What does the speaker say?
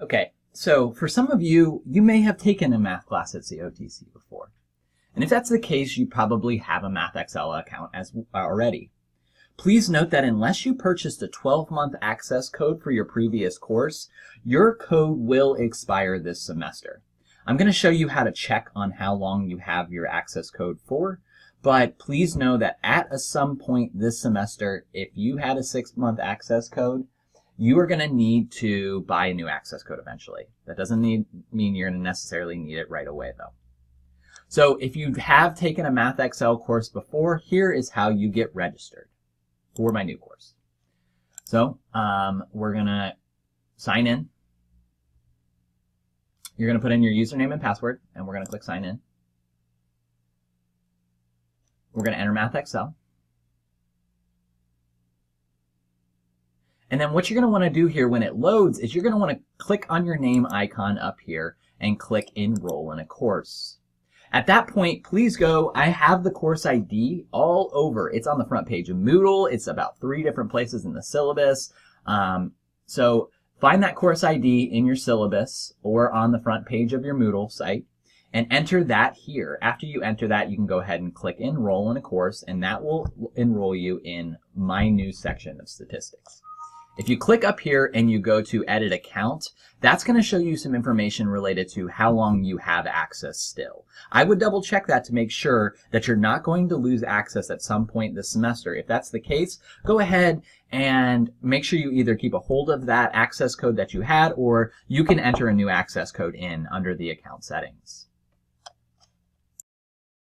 Okay, so for some of you, you may have taken a math class at COTC before. And if that's the case, you probably have a MathXL account already. Please note that unless you purchased a 12-month access code for your previous course, your code will expire this semester. I'm going to show you how to check on how long you have your access code for, but please know that at some point this semester, if you had a 6-month access code, you are going to need to buy a new access code eventually. That doesn't mean you're going to necessarily need it right away, though. So if you have taken a MathXL course before, here is how you get registered for my new course. So we're going to sign in. You're going to put in your username and password, and we're going to click sign in. We're going to enter MathXL. And then what you're going to want to do here when it loads is you're going to want to click on your name icon up here and click enroll in a course. At that point, please go, I have the course ID all over. It's on the front page of Moodle. It's about 3 different places in the syllabus. So find that course ID in your syllabus or on the front page of your Moodle site and enter that here. After you enter that, you can go ahead and click enroll in a course, and that will enroll you in my new section of statistics. If you click up here and you go to edit account, that's going to show you some information related to how long you have access still. I would double check that to make sure that you're not going to lose access at some point this semester. If that's the case, go ahead and make sure you either keep a hold of that access code that you had, or you can enter a new access code in under the account settings.